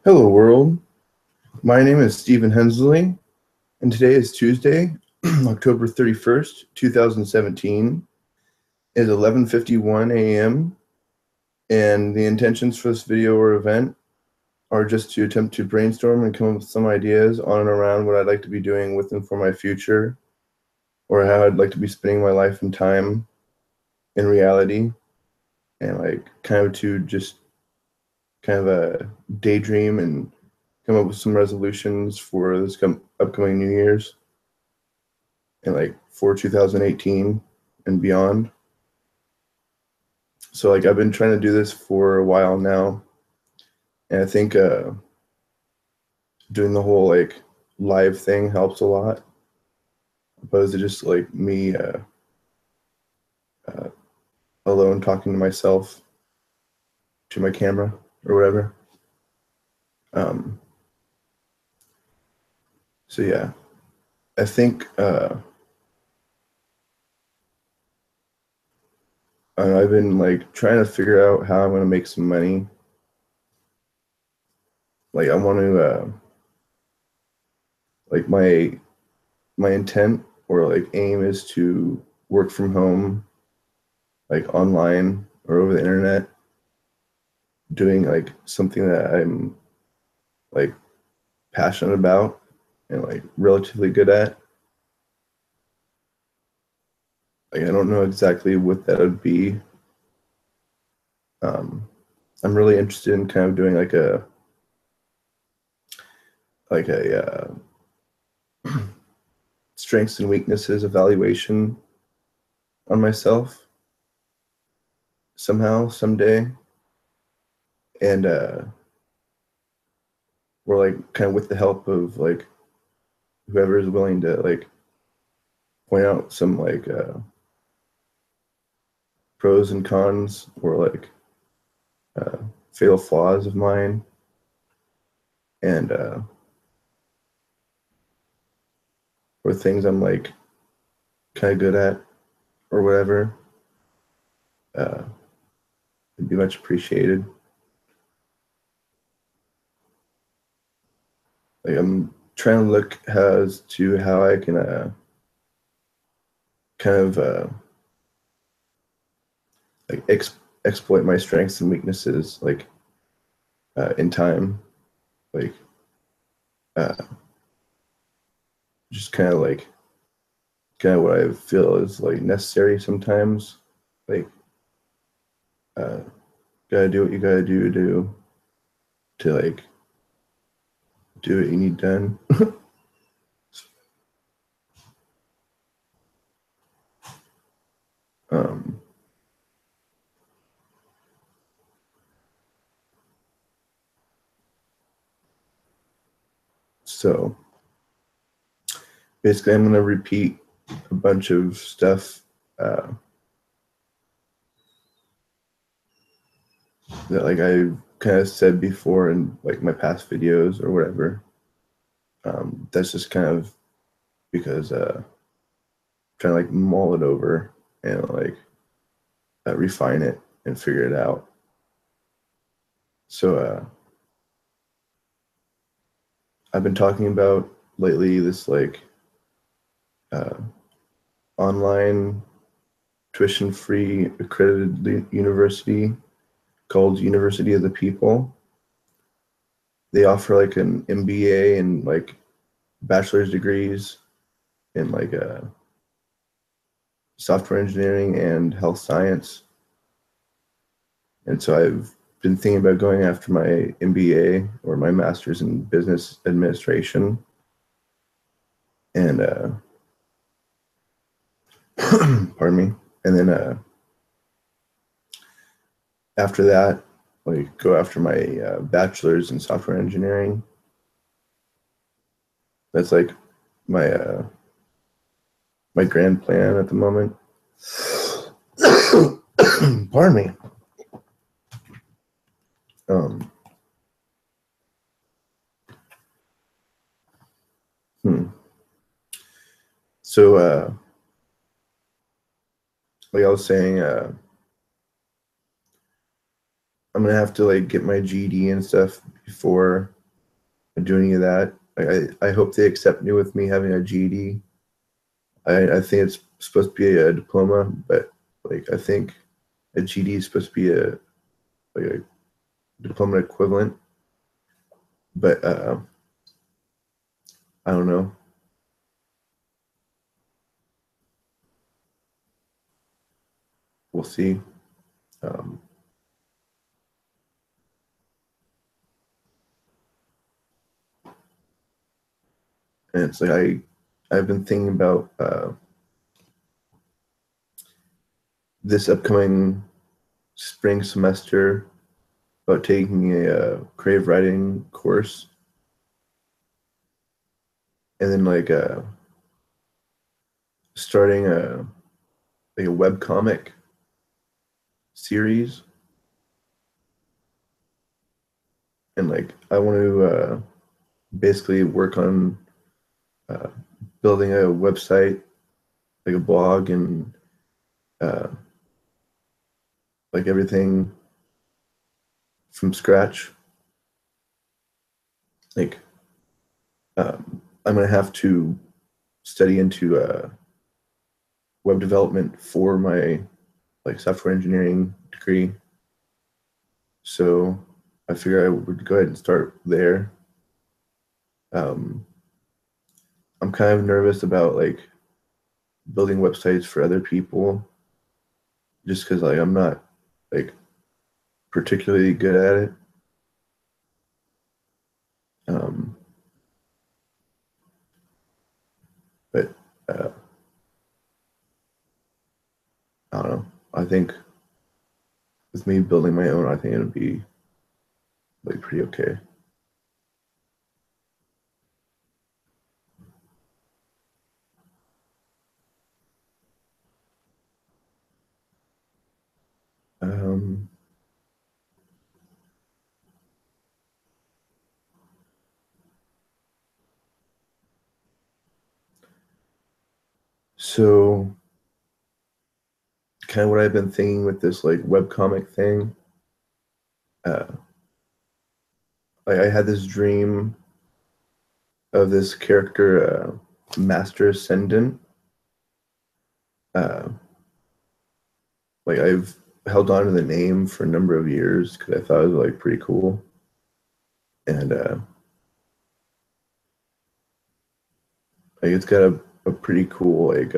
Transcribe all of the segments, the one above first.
Hello world, my name is Stephen Hensley, and today is Tuesday, October 31st, 2017. It is 11:51 a.m., and the intentions for this video or event are just to attempt to brainstorm and come up with some ideas on and around what I'd like to be doing with and for my future, or how I'd like to be spending my life and time in reality, and kind of to just kind of daydream and come up with some resolutions for this upcoming New Year's and for 2018 and beyond. So I've been trying to do this for a while now, and I think doing the whole live thing helps a lot, opposed to just me alone talking to myself to my camera or whatever. So yeah, I think I've been trying to figure out how I'm going to make some money. I want to my intent or aim is to work from home, online or over the internet, doing something that I'm passionate about and relatively good at. I don't know exactly what that would be. I'm really interested in kind of doing a strengths and weaknesses evaluation on myself somehow, someday. And we're kind of with the help of whoever is willing to point out some pros and cons or fatal flaws of mine, and or things I'm kind of good at or whatever. It'd be much appreciated. I'm trying to look as to how I can kind of exploit my strengths and weaknesses in time, just kind of what I feel is necessary sometimes. Gotta do what you gotta do to do what you need done. So basically I'm gonna repeat a bunch of stuff that I kind of said before in my past videos or whatever. That's just kind of because trying to mull it over and refine it and figure it out. So I've been talking about lately this online tuition-free accredited university called University of the People. They offer an MBA and bachelor's degrees in software engineering and health science. And so I've been thinking about going after my MBA or my master's in business administration. And pardon me. And then after that, go after my bachelor's in software engineering. That's my my grand plan at the moment. Pardon me. So like I was saying, I'm gonna have to get my GED and stuff before do any of that. I hope they accept me with me having a GED. I think it's supposed to be a diploma, but like I think a GED is supposed to be a diploma equivalent. But I don't know. We'll see. Um, and it's like I've been thinking about this upcoming spring semester about taking a creative writing course, and then like starting a web comic series. And like I want to basically work on uh, building a website, like a blog, and uh, like everything from scratch. Like I'm gonna have to study into web development for my like software engineering degree. So I figure I would go ahead and start there. Um, I'm kind of nervous about like building websites for other people, just because like I'm not like particularly good at it. Um, but uh, I don't know. I think with me building my own, I think it'll be like pretty okay. Um, so kind of what I've been thinking with this like webcomic thing. Uh, like I had this dream of this character, Master Ascendant. Uh, like I've held on to the name for a number of years because I thought it was like pretty cool. And like it's got a pretty cool like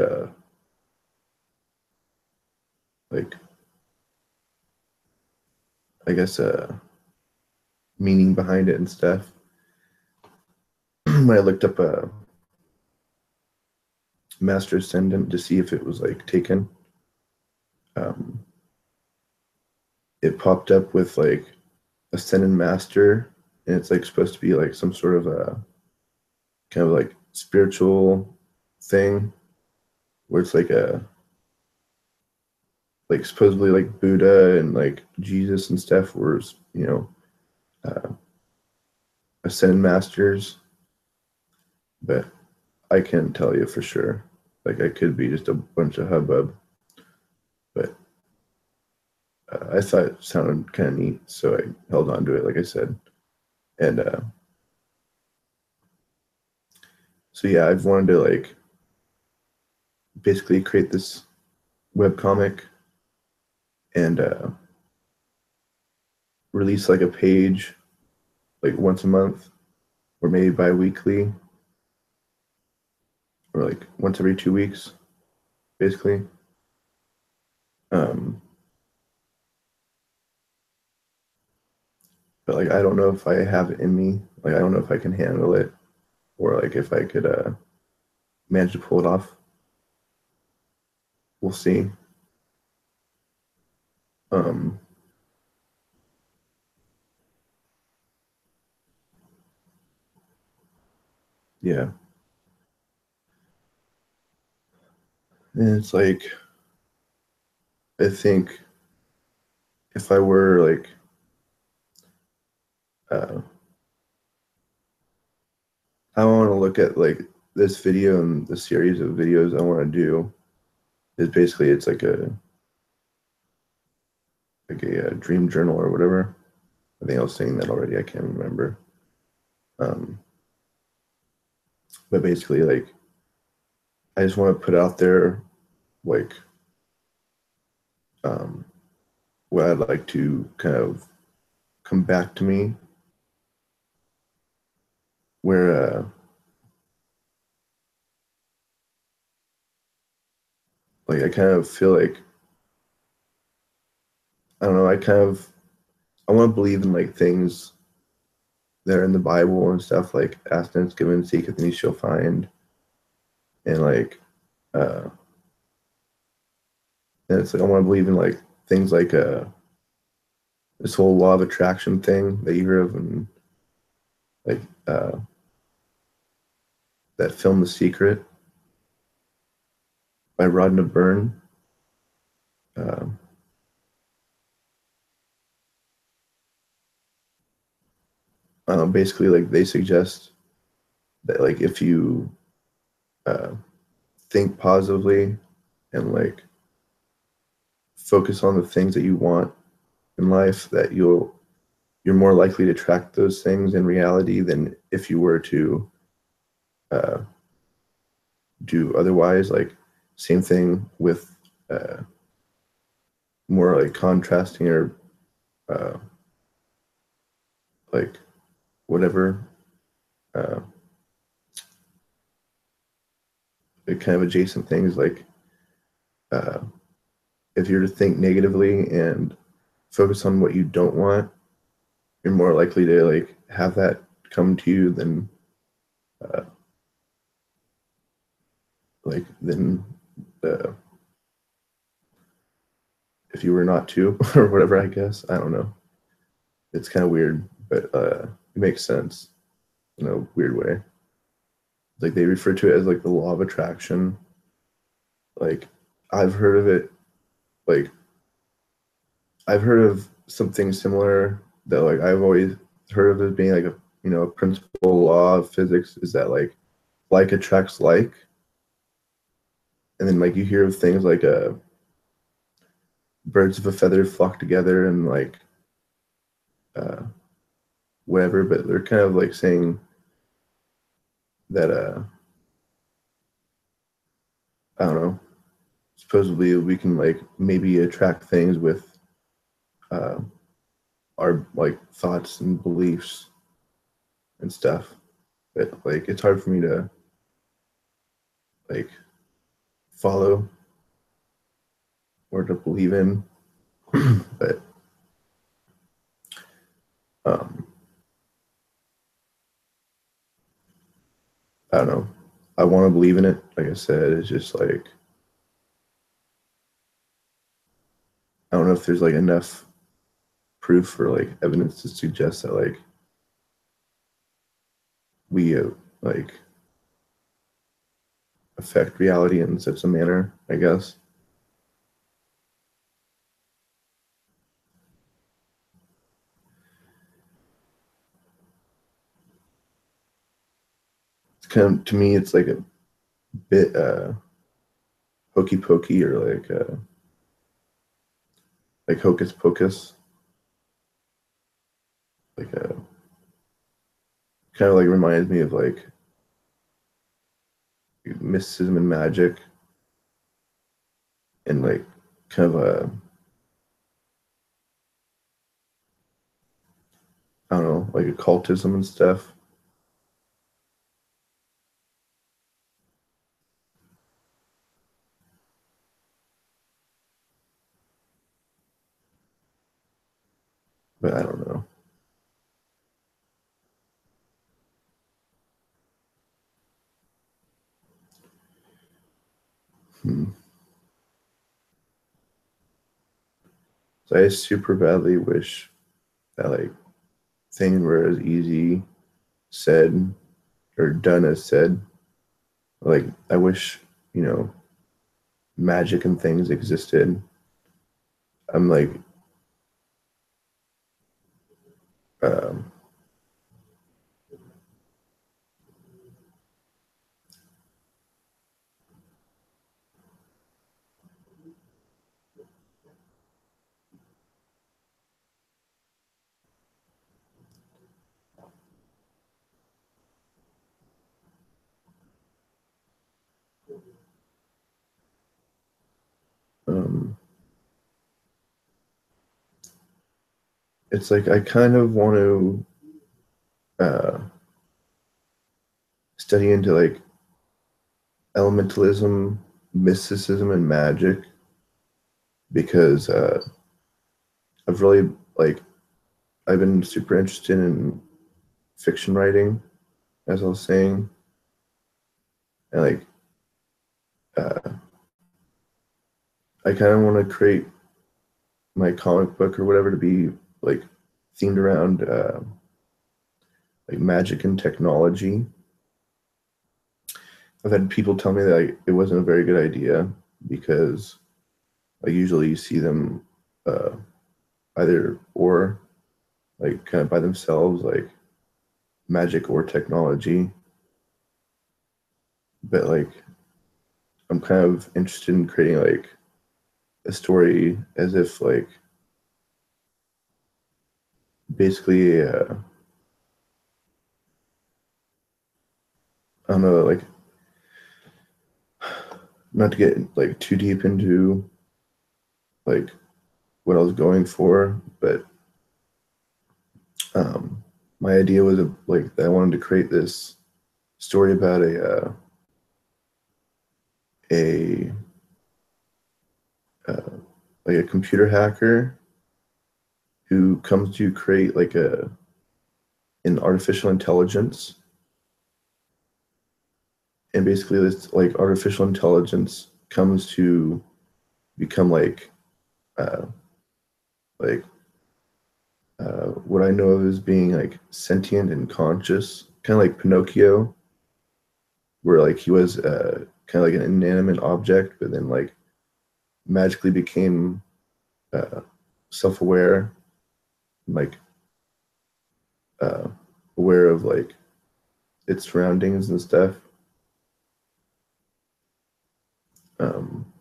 I guess meaning behind it and stuff. When I looked up a Master Ascendant to see if it was like taken, um, it popped up with like Ascendant Master, and it's like supposed to be like some sort of a kind of like spiritual thing where it's like supposedly like Buddha and like Jesus and stuff were uh, Ascendant Masters, but I can't tell you for sure. Like I could be just a bunch of hubbub, but I thought it sounded kind of neat, so I held on to it, like I said. And so yeah, I've wanted to like basically create this web comic and release like a page like once a month or maybe bi-weekly or like once every 2 weeks, basically. Um, but like I don't know if I have it in me. Like I don't know if I can handle it or like if I could manage to pull it off. We'll see. Um, yeah. And it's like I think if I were like uh, I want to look at like this video and the series of videos I want to do is basically it's like a dream journal or whatever. I think I was saying that already. I can't remember. Um, but basically, like, I just want to put out there, like, um, what I'd like to kind of come back to me, where like I kind of feel like I don't know, I want to believe in like things that are in the Bible and stuff, like ask and it's given, seek and you shall find, and like uh, and it's like I want to believe in like things like this whole law of attraction thing that you hear of, and like that film The Secret by Rodna Byrne. Uh, Basically, like they suggest that like if you uh, think positively and like focus on the things that you want in life, that you're more likely to attract those things in reality than if you were to uh, do otherwise. Like same thing with uh, more like contrasting or uh, like whatever uh, like kind of adjacent things. Like uh, if you're to think negatively and focus on what you don't want, you're more likely to like have that come to you than uh, than uh, if you were not to or whatever. I guess I don't know. It's kind of weird, but it makes sense in a weird way. Like they refer to it as like the law of attraction. Like I've heard of it. Like I've heard of something similar that like I've always heard of as being like a a principal law of physics is that like attracts like, and then like you hear of things like birds of a feather flock together and like uh, whatever, but they're kind of like saying that I don't know. Supposedly we can like maybe attract things with uh, our like thoughts and beliefs and stuff. But like it's hard for me to like follow or to believe in. But um, I don't know. I want to believe in it. Like I said, it's just like I don't know if there's like enough proof or like evidence to suggest that like we like affect reality in such a manner. I guess it's kind of to me it's like a bit hokey pokey or like hocus pocus, like kind of like reminds me of like mysticism and magic and like kind of a I don't know like occultism and stuff. But I don't know. Hmm. So I super badly wish that like things were as easy said or done as said. Like I wish you know magic and things existed. I'm like um, um, it's like I kind of want to study into like elementalism, mysticism, and magic because I've really like I've been super interested in fiction writing, as I was saying, and like uh, I kind of want to create my comic book or whatever to be like themed around like magic and technology. I've had people tell me that it wasn't a very good idea because I usually see them uh, either or like kind of by themselves, like magic or technology. But like I'm kind of interested in creating like a story as if like basically I don't know, like not to get like too deep into like what I was going for, but um, my idea was like that I wanted to create this story about a uh, like a computer hacker who comes to create like an artificial intelligence, and basically this like artificial intelligence comes to become uh, like what I know of as being like sentient and conscious, kind of like Pinocchio, where like he was kind of like an inanimate object, but then like magically became uh, self-aware, like uh, aware of like its surroundings and stuff. Um,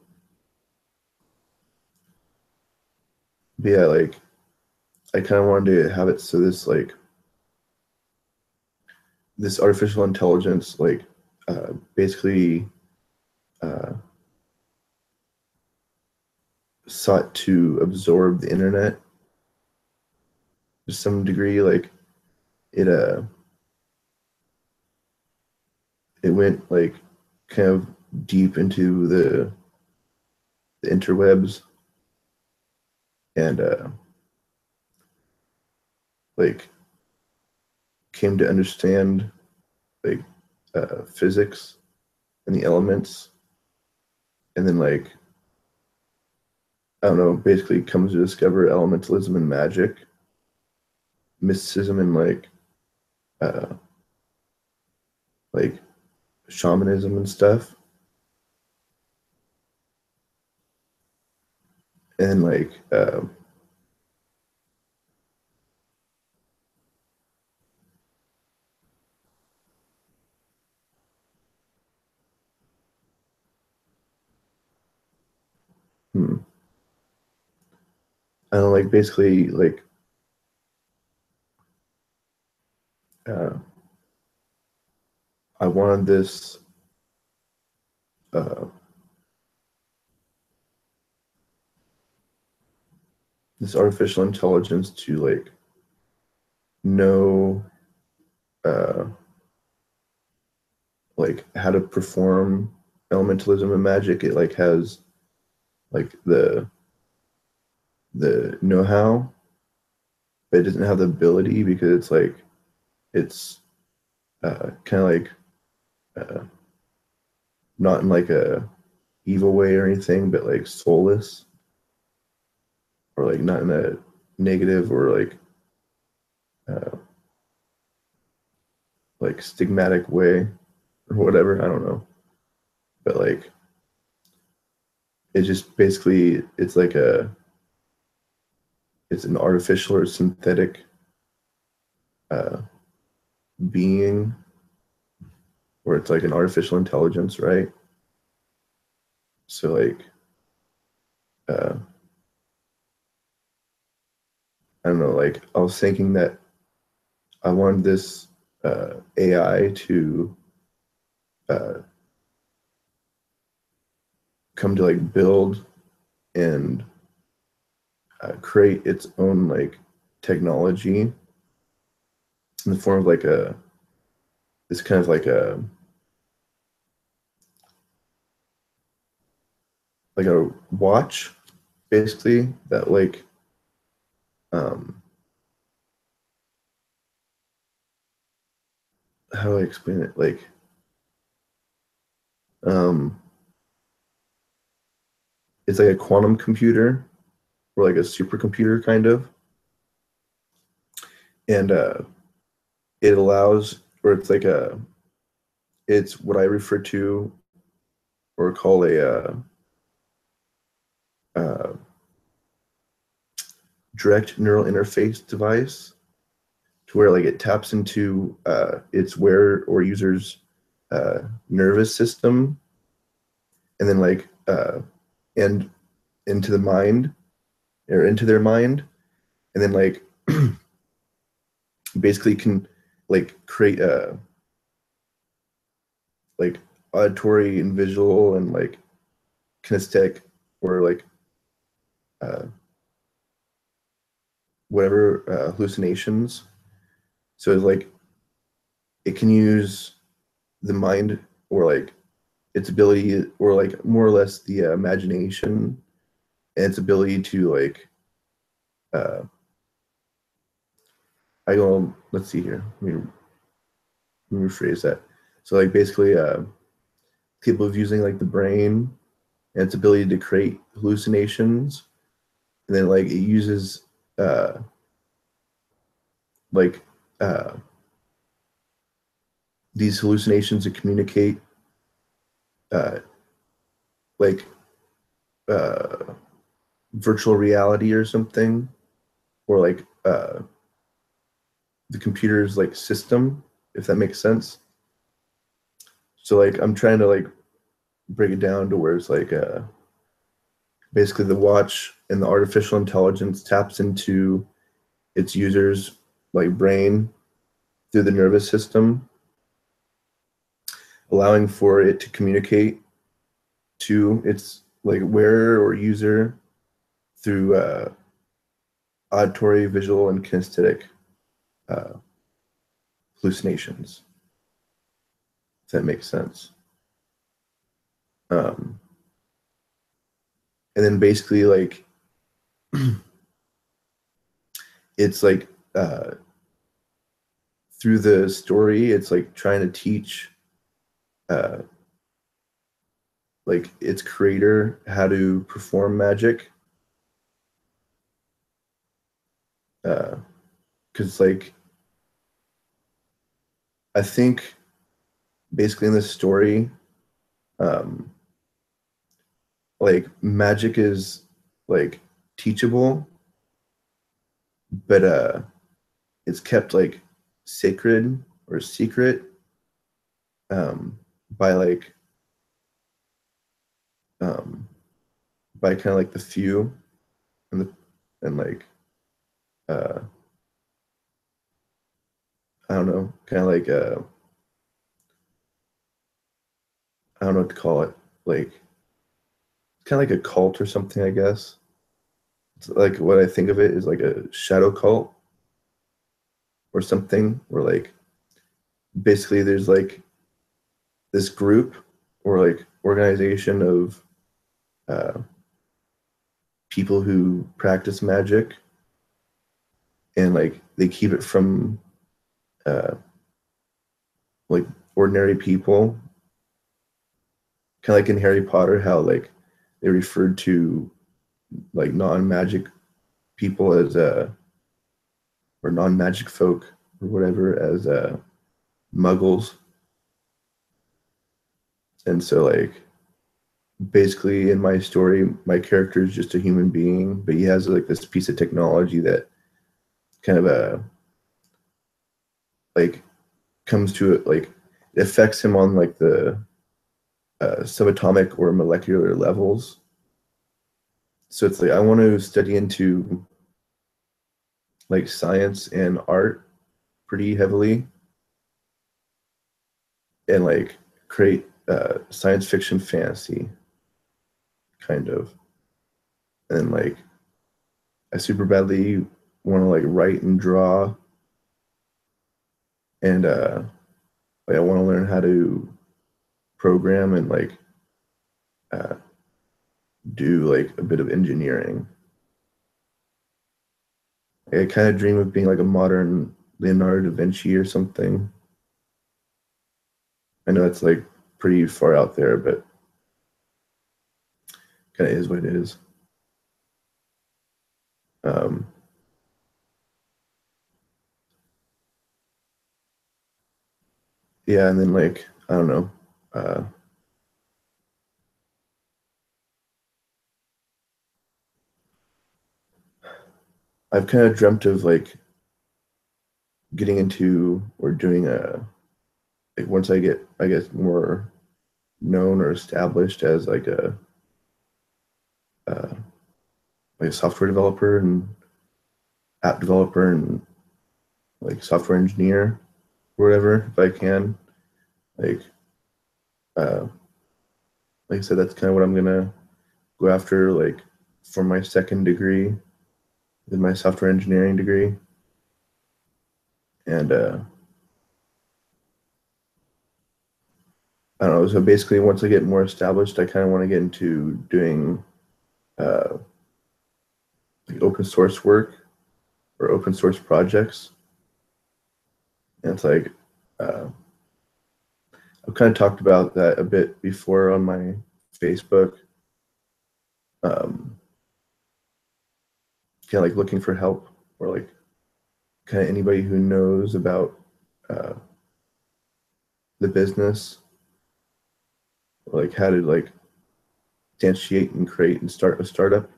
but yeah, like I kind of wanted to have it so this artificial intelligence basically uh, sought to absorb the internet to some degree. Like it it went like kind of deep into the interwebs and like came to understand like physics and the elements, and then like I don't know, basically comes to discover elementalism and magic, mysticism and uh, like shamanism and stuff, and hmm, I don't know, like basically uh, I wanted uh, this artificial intelligence to like know uh, like how to perform elementalism and magic. It like has like the know-how, but it doesn't have the ability because it's kind of like uh, not in like a evil way or anything, but like soulless or like not in a negative or uh, like stigmatic way or whatever. I don't know, but like it just basically it's an artificial or synthetic uh, being, or it's like an artificial intelligence, right? So uh, I don't know, like I was thinking that I wanted this AI to uh, come to like build and create its own like technology in the form of like a this kind of like a watch basically that like um how do I explain it, like um it's like a quantum computer or like a supercomputer kind of, and it allows, or it's like a, it's what I refer to or call uh, direct neural interface device, to where like it taps into its wearer or user's nervous system, and then like and into the mind, or into their mind, and then like basically can like create a like auditory and visual and like kinesthetic or like uh, whatever hallucinations. So it's like it can use the mind, or like its ability, or like more or less the imagination and its ability to like uh, I go, let's see here. Let me rephrase that. So like basically capable of using like the brain and its ability to create hallucinations, and then like it uses uh like uh these hallucinations to communicate uh like uh virtual reality or something, or like the computer's like system, if that makes sense. So like I'm trying to like break it down to where it's like basically the watch and the artificial intelligence taps into its user's like brain through the nervous system, allowing for it to communicate to its like wearer or user through auditory, visual, and kinesthetic uh, hallucinations. If that makes sense. Um, and then basically like it's like through the story, it's like trying to teach uh, like its creator how to perform magic. Because like I think basically in this story, um, like magic is like teachable, but it's kept like sacred or secret by like um, by kind of like the few, and the and like uh, I don't know, kind of like I don't know what to call it, like kind of like a cult or something, I guess. It's like what I think of it is like a shadow cult or something, where like basically there's like this group or like organization of uh, people who practice magic, and like they keep it from uh, like ordinary people, kind of like in Harry Potter, how like they referred to like non-magic people as or non-magic folk or whatever as muggles. And so like basically in my story, my character is just a human being, but he has like this piece of technology that kind of like comes to it, like it affects him on like the subatomic or molecular levels. So it's like I want to study into like science and art pretty heavily, and like create science fiction fantasy. kind of. And like I super badly want to like write and draw, and like I want to learn how to program and like uh, do like a bit of engineering. I kind of dream of being like a modern Leonardo da Vinci or something. I know it's like pretty far out there, but kind of is what it is. Um, yeah, and then like I don't know. Uh, I've kind of dreamt of like getting into or doing a like once I get I guess more known or established as uh, like a software developer and app developer and like software engineer or whatever if I can like uh, like I said that's kind of what I'm gonna go after like for my second degree with my software engineering degree and I don't know so basically once I get more established I kind of want to get into doing uh, like open source work or open source projects and it's like uh, I've kind of talked about that a bit before on my Facebook. Um, kind of like looking for help or like kind of anybody who knows about uh, the business, or like how to like instantiate and create and start a startup.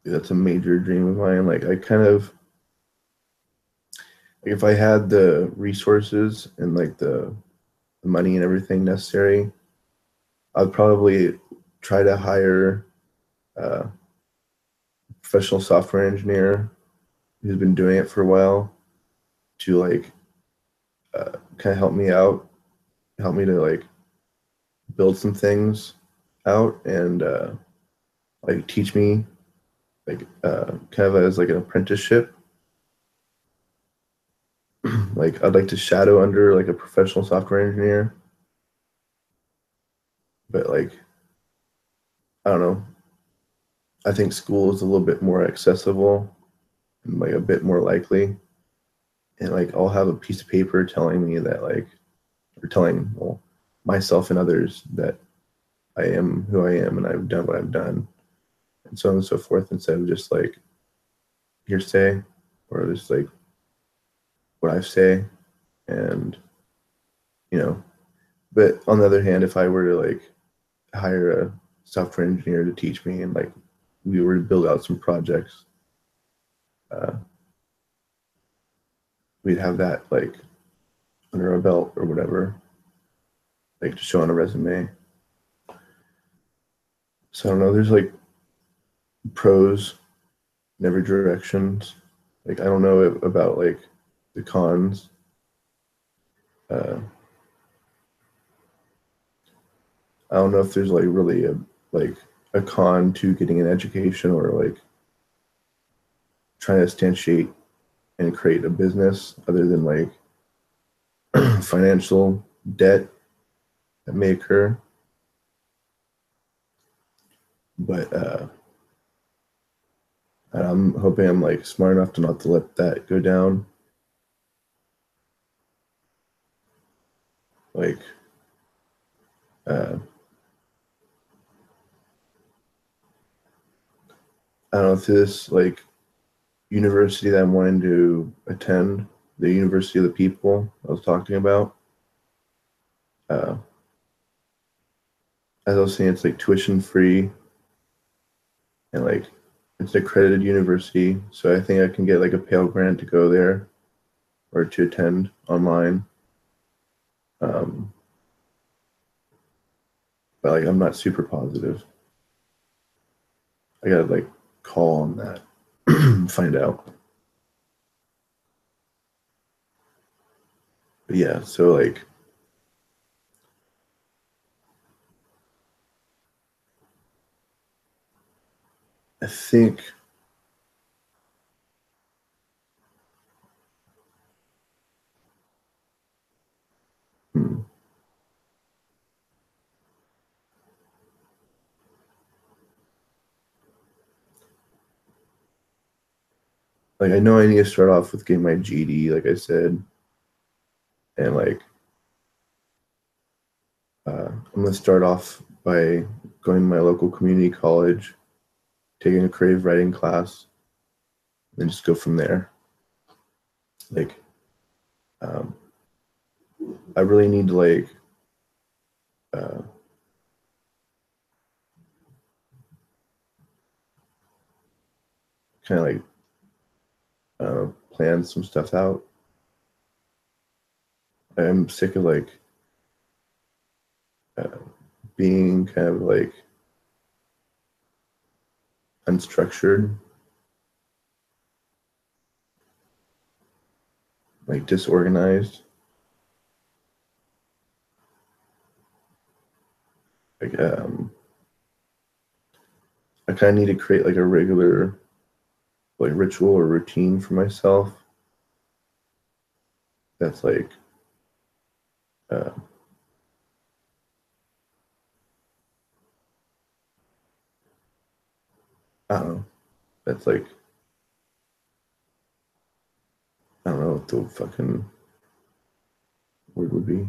That's a major dream of mine. Like I kind of like if I had the resources and like the money and everything necessary, I'd probably try to hire a professional software engineer who's been doing it for a while to like kind of help me out, help me to like build some things out and like teach me like kind of as like an apprenticeship. Like I'd like to shadow under like a professional software engineer, but like I don't know. I think school is a little bit more accessible and like a bit more likely. And like I'll have a piece of paper telling me that like or telling well, myself and others that I am who I am and I've done what I've done and so on and so forth instead of just like hearsay or just like what I say and you know but on the other hand if I were to like hire a software engineer to teach me and like we were to build out some projects uh, we'd have that like under our belt or whatever like to show on a resume so I don't know there's like pros in every directions like I don't know about like the cons uh, I don't know if there's like really like a con to getting an education or like trying to instantiate and create a business other than like financial debt that may occur. But I'm hoping I'm like smart enough to not to let that go down. Like uh, I don't know if this like university that I'm wanting to attend, the University of the People I was talking about. Uh, as I was saying, it's like tuition free and like it's an accredited university, so I think I can get like a Pell Grant to go there or to attend online. Um, but like I'm not super positive. I gotta like call on that, find out. But yeah, so like I think hmm, like I know I need to start off with getting my GED, like I said, and like I'm gonna start off by going to my local community college, taking a creative writing class, and just go from there. Like, um, I really need to like uh, kind of like plan some stuff out. I'm sick of like uh, being kind of like unstructured, like disorganized. Like, I kind of need to create like a regular like ritual or routine for myself. That's like, uh, I don't know. That's like, I don't know what the fucking word would be.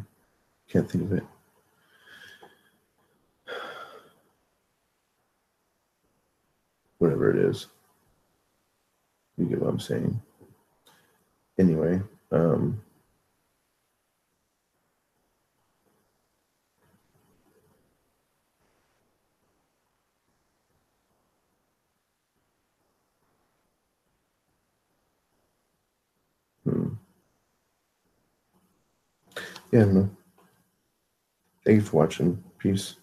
Can't think of it. Whatever it is, you get what I'm saying. Anyway, um, hmm. Yeah, no. Thank you for watching. Peace.